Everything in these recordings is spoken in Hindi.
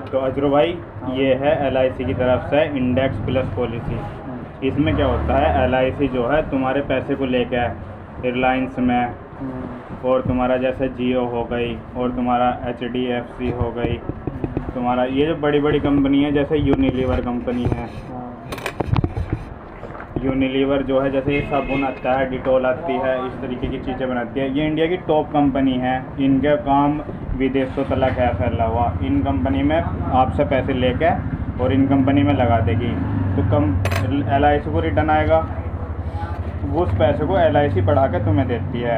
तो अजरू भाई, ये है LIC की तरफ से इंडेक्स प्लस पॉलिसी। इसमें क्या होता है, LIC जो है तुम्हारे पैसे को लेके रिलायंस में, और तुम्हारा जैसे जियो हो गई, और तुम्हारा HDFC हो गई, तुम्हारा ये जो बड़ी बड़ी कंपनी है, जैसे यूनिलीवर कंपनी है। यूनिलीवर जो है, जैसे ये साबुन आता है, डिटॉल आती है, इस तरीके की चीज़ें बनाती है। ये इंडिया की टॉप कंपनी है, इनका काम विदेशों तक है फैला हुआ। इन कंपनी में आपसे पैसे लेके और इन कंपनी में लगा देगी, तो LIC को रिटर्न आएगा, वो उस पैसे को LIC बढ़ा के तुम्हें देती है।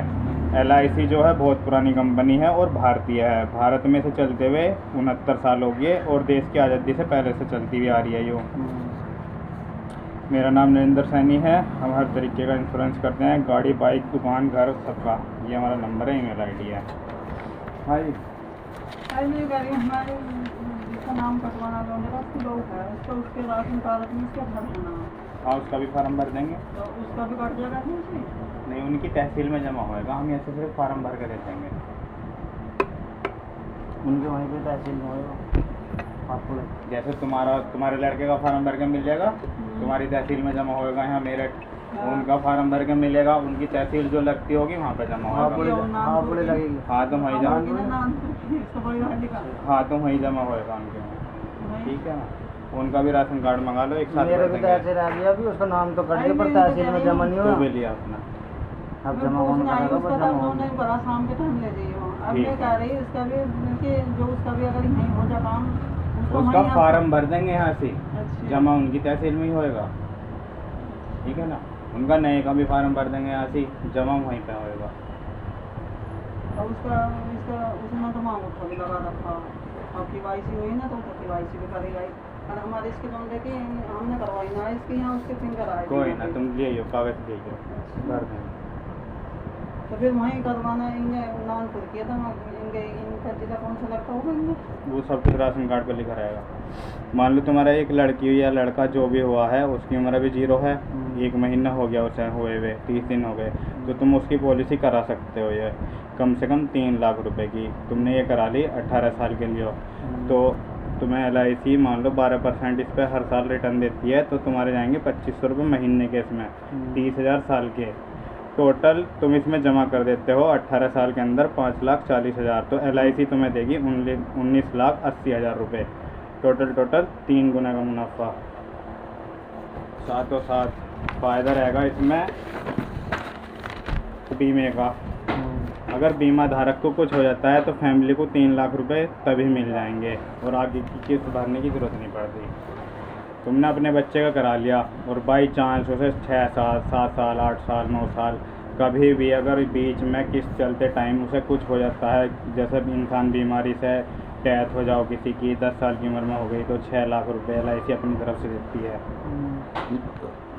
LIC जो है बहुत पुरानी कंपनी है और भारतीय है, भारत में से चलते हुए 69 साल हो गए, और देश की आज़ादी से पहले से चलती हुई आ रही है। यो मेरा नाम नरेंद्र सैनी है। हम हर तरीके का इंश्योरेंस करते हैं, गाड़ी, बाइक, दुकान, घर, सबका। ये हमारा नंबर है, email ID है। भाई गाड़ी हमारे जिसका नाम कटवाना है, उसकी लोग है, उसका उसके राशन कार्ड में उसका भरना है। हाँ, उसका भी फार्म भर देंगे। तो उसका भी कट जाएगा नहीं, उनकी तहसील में जमा होएगा, हम ऐसे सिर्फ फार्म भर के दे देंगे। उनके वहीं पे तहसील में होएगा आपको। जैसे तुम्हारे लड़के का फार्म भर के मिल जाएगा, तुम्हारी तहसील में जमा होएगा यहाँ मेरठ। उनका फार्म भर के मिलेगा, उनकी तहसील जो लगती होगी वहाँ पे जमा होगा। हाँ, तो वहीं जमा होएगा उनके वहाँ। ठीक है ना, उनका भी राशन कार्ड मंगा लो, एक साथ मेरे भी तहसील आ गया, अभी उसका नाम तो कट गया पर तहसील में जमा नहीं हुआ। तो भी लिया अपना, अब जमा होने का पर जमा होने बड़ा शाम के टाइम ले जाइए। अब मैं कह रही हूँ उसका भी जो उसका भी अगर यहीं हो जाए काम, उसका फार्म भर देंगे यहाँ से, जमा उनकी तहसील में ही होएगा। ठीक है ना, उनका नए का भी फार्म भर देंगे यहाँ से, जमा वहीं पे होएगा। और उसने तो मांग उठा भी लगा रखा, अब KYC हुई ना, तो KYC भी करेगा। और हमारे इसके बंदे की हमने करवाई ना, इसके यहाँ उसके फिंगर आए। कोई ना, तुम ले लो कागज, ले लो, भर देंगे। तो फिर वहीं करवाना, इनके नानपुर किया था, इनका जिला कौन सा लगता होगा इनमें? वो सब कुछ राशन कार्ड पर लिखा रहेगा। मान लो तुम्हारा एक लड़की या लड़का जो भी हुआ है, उसकी उम्र अभी 0 है, 1 महीना हो गया उसे हुए 30 दिन हो गए, तो तुम उसकी पॉलिसी करा सकते हो। ये कम से कम 3 लाख रुपए की तुमने ये करा ली 18 साल के लिए, तो तुम्हें LIC मान लो 12% इस पर हर साल रिटर्न देती है, तो तुम्हारे जाएंगे 2500 रुपये महीने के। इसमें 30,000 साल के टोटल तुम इसमें जमा कर देते हो 18 साल के अंदर 5,40,000। तो LIC तुम्हें देगी 19,80,000 रुपये। टोटल 3 गुना का मुनाफा। साथों साथ फ़ायदा रहेगा इसमें बीमे का। अगर बीमा धारक को कुछ हो जाता है तो फैमिली को 3 लाख रुपए तभी मिल जाएंगे, और आगे की किस्त भरने की ज़रूरत नहीं पड़ती। तुमने अपने बच्चे का करा लिया, और बाई चांस उसे 6 साल, 7 साल, 8 साल, 9 साल, कभी भी अगर बीच में किस्त चलते टाइम उसे कुछ हो जाता है, जैसे इंसान बीमारी से डेथ हो जाओ किसी की, 10 साल की उम्र में हो गई, तो 6 लाख रुपए LIC अपनी तरफ से देती है।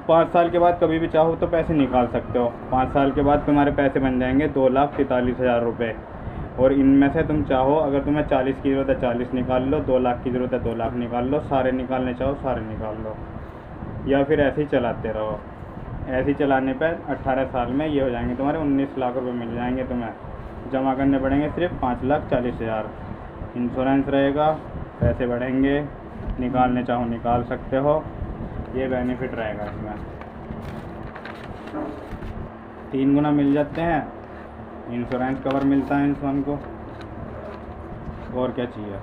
5 साल के बाद कभी भी चाहो तो पैसे निकाल सकते हो। 5 साल के बाद तुम्हारे पैसे बन जाएंगे 2,43,000 रुपये, और इनमें से तुम चाहो, अगर तुम्हें 40 की ज़रूरत है 40 निकाल लो, 2 लाख की ज़रूरत है 2 लाख निकाल लो, सारे निकालने चाहो सारे निकाल लो, या फिर ऐसे ही चलाते रहो। ऐसे ही चलाने पर 18 साल में ये हो जाएंगे तुम्हारे 19 लाख रुपए मिल जाएंगे। तुम्हें जमा करने पड़ेंगे सिर्फ 5,40,000। इंश्योरेंस रहेगा, पैसे बढ़ेंगे, निकालने चाहो निकाल सकते हो, ये बेनिफिट रहेगा इसमें। 3 गुना मिल जाते हैं, इंश्योरेंस कवर मिलता है इंसान को, और क्या चाहिए।